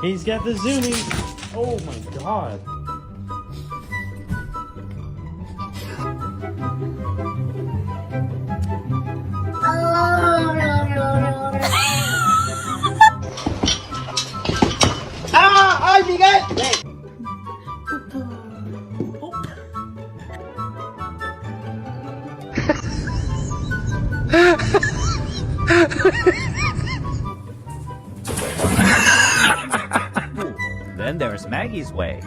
He's got the zoomies. Oh my god. Ah! Ay, bigat! Then there's Maggie's way.